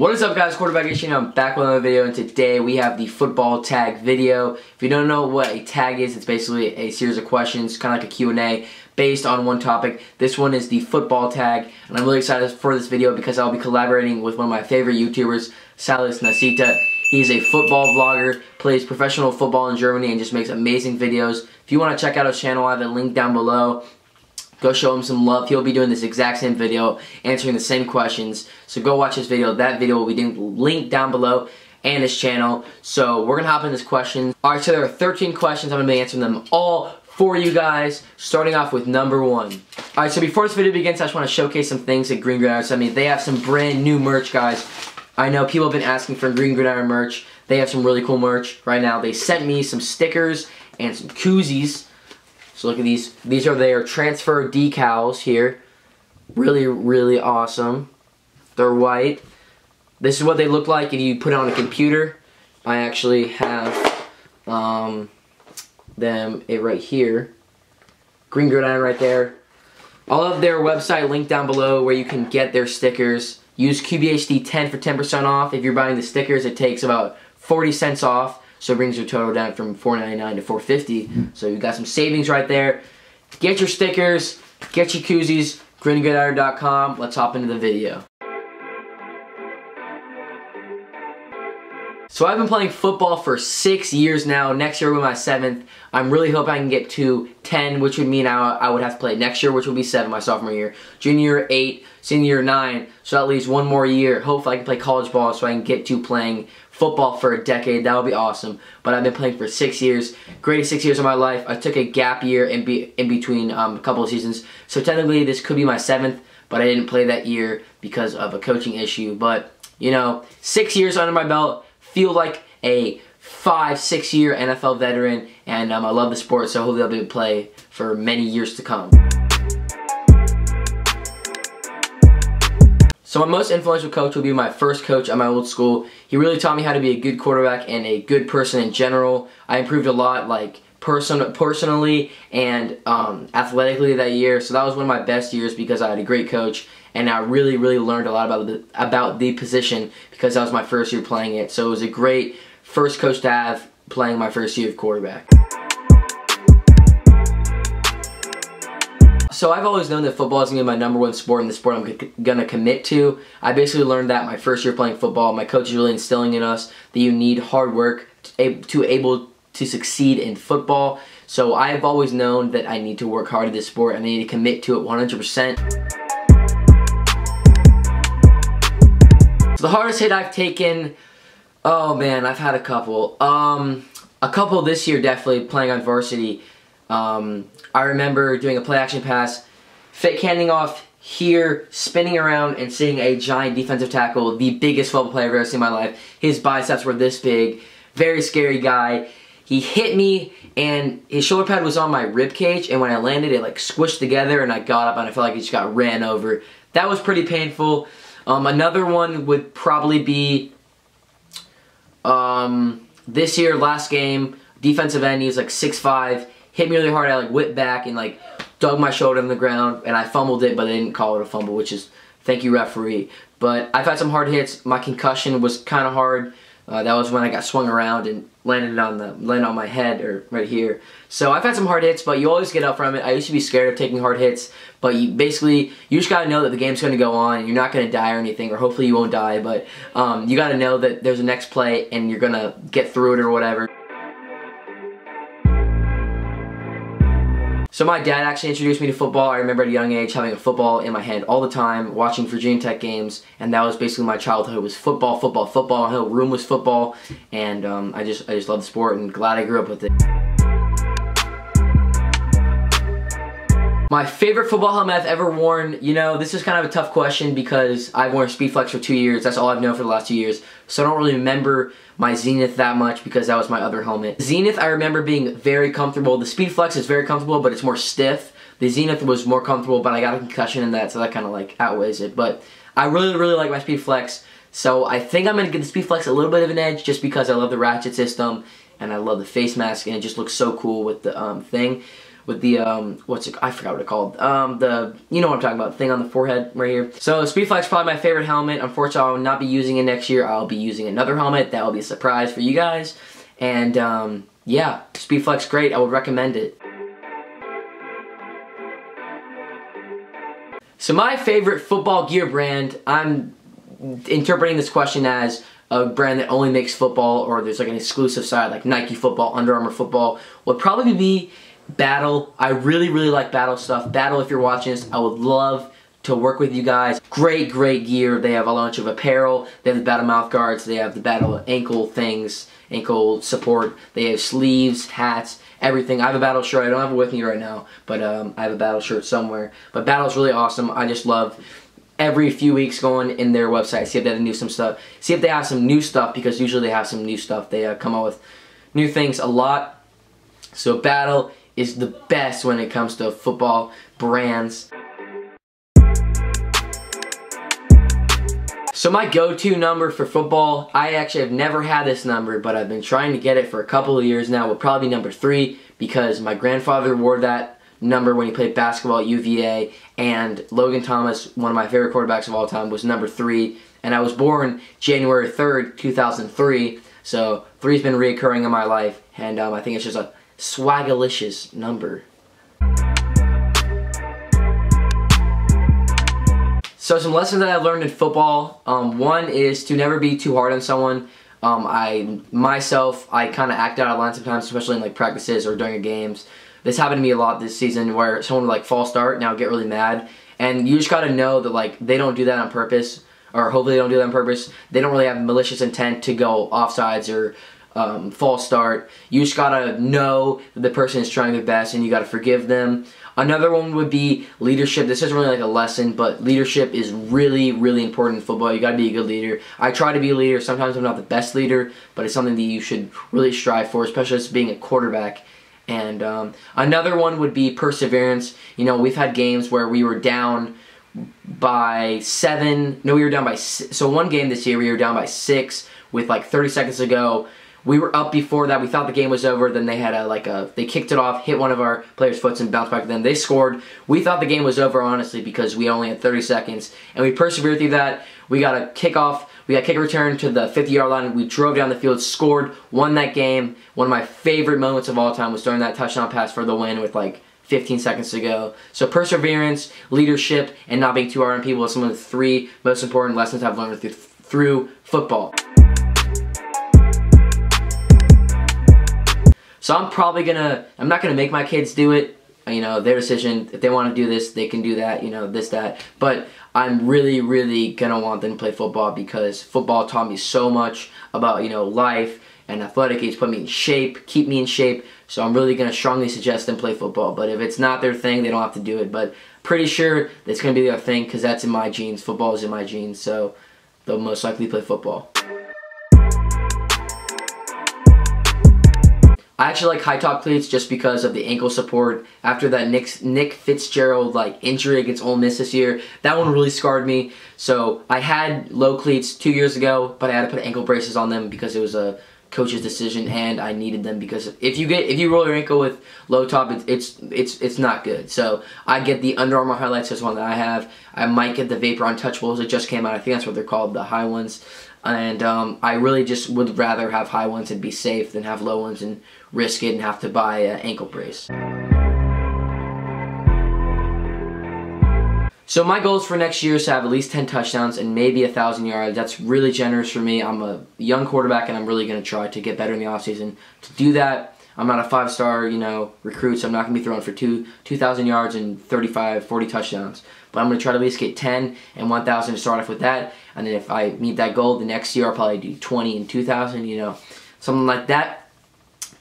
What is up, guys? Quarterback Issue. I'm back with another video, and today we have the football tag video. If you don't know what a tag is, it's basically a series of questions, kind of like a Q&A based on one topic. This one is the football tag, and I'm really excited for this video because I'll be collaborating with one of my favorite YouTubers, Silas Nacita. He's a football vlogger, plays professional football in Germany, and just makes amazing videos. If you want to check out his channel, I have a link down below. Go show him some love. He'll be doing this exact same video, answering the same questions. So go watch his video. That video will be linked down below, and his channel. So we're going to hop into this questions. Alright, so there are 13 questions. I'm going to be answering them all for you guys, starting off with number 1. Alright, so before this video begins, I just want to showcase some things that Green Gridiron sent me. They have some brand new merch, guys. I know people have been asking for Green Gridiron merch. They have some really cool merch right now. They sent me some stickers and some koozies. So look at these. These are their transfer decals here. Really, really awesome. They're white. This is what they look like if you put it on a computer. I actually have them right here. Green Gridiron right there. I'll have their website linked down below where you can get their stickers. Use QBHD10 for 10% off. If you're buying the stickers, it takes about 40 cents off. So it brings your total down from $4.99 to $4.50. So you got some savings right there. Get your stickers, get your koozies, greengridiron.com. Let's hop into the video. So I've been playing football for 6 years now. Next year will be my 7th. I'm really hoping I can get to 10, which would mean I would have to play next year, which will be 7, my sophomore year. Junior year, 8, senior year, 9. So that leaves one more year. Hopefully I can play college ball so I can get to playing football for a decade. That would be awesome. But I've been playing for 6 years. Greatest 6 years of my life. I took a gap year in between a couple of seasons. So technically this could be my 7th, but I didn't play that year because of a coaching issue. But, you know, 6 years under my belt. Feel like a 5-6 year NFL veteran, and I love the sport, so hopefully I'll be able to play for many years to come. So my most influential coach will be my first coach at my old school. He really taught me how to be a good quarterback and a good person in general. I improved a lot, like personally and athletically that year. So that was one of my best years because I had a great coach. And I really, really learned a lot about the position because that was my first year playing it. So it was a great first coach to have playing my first year of quarterback. So I've always known that football is going to be my #1 sport and the sport I'm going to commit to. I basically learned that my first year playing football. My coach is really instilling in us that you need hard work to able to succeed in football. So I've always known that I need to work hard at this sport and I need to commit to it 100%. The hardest hit I've taken, oh man, I've had a couple. A couple this year definitely, playing on varsity. I remember doing a play action pass, fake handing off here, spinning around and seeing a giant defensive tackle, the biggest football player I've ever seen in my life. His biceps were this big, very scary guy. He hit me and his shoulder pad was on my rib cage, and when I landed it like squished together and I got up and I felt like it just got ran over. That was pretty painful. Another one would probably be this year, last game, defensive end. He was like 6'5", hit me really hard. I like whipped back and like dug my shoulder in the ground, and I fumbled it, but they didn't call it a fumble, which is thank you, referee. But I've had some hard hits. My concussion was kind of hard. That was when I got swung around and landed on my head, or right here. So I've had some hard hits, but you always get up from it. I used to be scared of taking hard hits, but you just gotta know that the game's gonna go on and you're not gonna die or anything, or hopefully you won't die, but you gotta know that there's a next play and you're gonna get through it or whatever. So my dad actually introduced me to football. I remember at a young age having a football in my hand all the time, watching Virginia Tech games, and that was basically my childhood. It was football, football, football. My whole room was football, and I just love the sport and glad I grew up with it. My favorite football helmet I've ever worn, you know, this is kind of a tough question because I've worn Speedflex for 2 years. That's all I've known for the last 2 years. So I don't really remember my Zenith that much because that was my other helmet. Zenith I remember being very comfortable. The Speedflex is very comfortable, but it's more stiff. The Zenith was more comfortable, but I got a concussion in that, so that kind of like outweighs it. But I really, really like my Speedflex. So I think I'm going to give the Speedflex a little bit of an edge just because I love the ratchet system and I love the face mask and it just looks so cool with the thing. with the, I forgot what it's called. You know what I'm talking about, thing on the forehead right here. So Speedflex is probably my favorite helmet. Unfortunately, I will not be using it next year. I'll be using another helmet. That will be a surprise for you guys. And yeah, Speedflex, great. I would recommend it. So my favorite football gear brand, I'm interpreting this question as a brand that only makes football, or there's like an exclusive side like Nike football, Under Armour football, would probably be Battle. I really like Battle stuff. Battle, if you're watching this, I would love to work with you guys. Great gear. They have a bunch of apparel. They have the Battle mouth guards. They have the Battle ankle things, ankle support. They have sleeves, hats, everything. I have a Battle shirt. I don't have it with me right now, but I have a Battle shirt somewhere. But Battle's really awesome. I just love every few weeks going in their website, see if they have new stuff. See if they have some new stuff, because usually they have some new stuff. They come out with new things a lot. So Battle is the best when it comes to football brands. So my go-to number for football, I actually have never had this number, but I've been trying to get it for a couple of years now, would probably be number 3, because my grandfather wore that number when he played basketball at UVA, and Logan Thomas, one of my favorite quarterbacks of all time, was number 3, and I was born January 3rd, 2003, so 3's been reoccurring in my life, and I think it's just a swagalicious number. So some lessons that I've learned in football, one is to never be too hard on someone. I kind of act out of line sometimes, especially in like practices or during games. This happened to me a lot this season, where someone would like false start and I would get really mad. And you just gotta know that like they don't do that on purpose, or hopefully they don't do that on purpose. They don't really have malicious intent to go offsides or false start. You just gotta know that the person is trying their best, and you gotta forgive them. Another one would be leadership. This isn't really like a lesson, but leadership is really important in football. You gotta be a good leader. I try to be a leader. Sometimes I'm not the best leader, but it's something that you should really strive for, especially as being a quarterback. And another one would be perseverance. You know, we've had games where we were down by 7. No, we were down by 6. So one game this year we were down by 6 with like 30 seconds to go. We were up before that. We thought the game was over. Then they had they kicked it off, hit one of our players' foots, and bounced back to them. They scored. We thought the game was over, honestly, because we only had 30 seconds. And we persevered through that. We got a kickoff. We got kick return to the 50-yard line. We drove down the field, scored, won that game. One of my favorite moments of all time was during that touchdown pass for the win with like 15 seconds to go. So perseverance, leadership, and not being too hard on people are some of the 3 most important lessons I've learned through football. So I'm not gonna make my kids do it. You know, their decision. If they want to do this, they can do that. You know, this, that. But I'm really gonna want them to play football, because football taught me so much about, you know, life and athletic. It's put me in shape, keep me in shape. So I'm really gonna strongly suggest them play football. But if it's not their thing, they don't have to do it. But pretty sure it's gonna be their thing, because that's in my genes. Football is in my genes, so they'll most likely play football. I actually like Hightop cleats just because of the ankle support. After that Nick Fitzgerald like injury against Ole Miss this year, that one really scarred me. So I had low cleats 2 years ago, but I had to put ankle braces on them because it was a coach's decision, and I needed them because if you roll your ankle with low top, it's not good. So I get the Under Armour Highlights, this one that I have. I might get the Vapor Untouchables. It just came out. I think that's what they're called, the high ones. And I really just would rather have high ones and be safe than have low ones and risk it and have to buy an ankle brace. So my goals for next year is to have at least 10 touchdowns and maybe 1,000 yards. That's really generous for me. I'm a young quarterback, and I'm really going to try to get better in the offseason. To do that, I'm not a 5-star, you know, recruit, so I'm not going to be throwing for 2,000 yards and 35, 40 touchdowns. But I'm going to try to at least get 10 and 1,000 to start off with that. And then if I meet that goal, the next year I'll probably do 20 and 2,000, you know, something like that.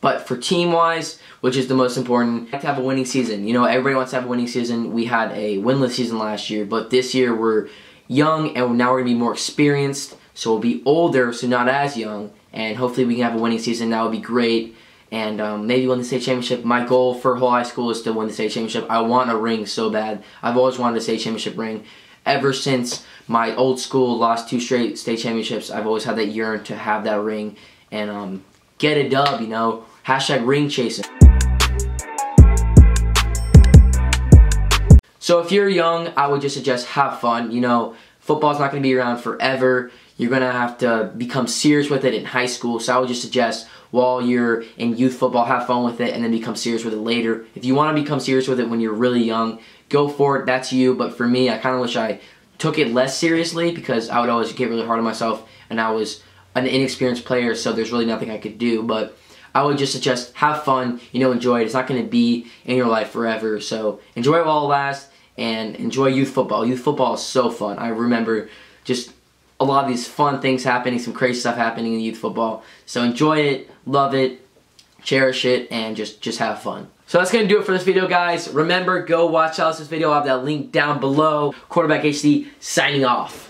But for team-wise, which is the most important, I like to have a winning season. You know, everybody wants to have a winning season. We had a winless season last year, but this year we're young, and now we're going to be more experienced. So we'll be older, so not as young. And hopefully we can have a winning season. That would be great. And maybe win the state championship. My goal for whole high school is to win the state championship. I want a ring so bad. I've always wanted a state championship ring. Ever since my old school lost 2 straight state championships, I've always had that yearn to have that ring and get a dub, you know. Hashtag ring chasing. So if you're young, I would just suggest have fun. You know, football's not going to be around forever. You're going to have to become serious with it in high school. So I would just suggest while you're in youth football, have fun with it and then become serious with it later. If you want to become serious with it when you're really young, go for it. That's you. But for me, I kind of wish I took it less seriously because I would always get really hard on myself and I was an inexperienced player, so there's really nothing I could do. But I would just suggest have fun, you know, enjoy it. It's not going to be in your life forever, so enjoy it while it lasts and enjoy youth football. Youth football is so fun. I remember just a lot of these fun things happening, some crazy stuff happening in youth football. So enjoy it, love it, cherish it, and just have fun. So that's going to do it for this video, guys. Remember, go watch Silas' video. I'll have that link down below. Quarterback HD signing off.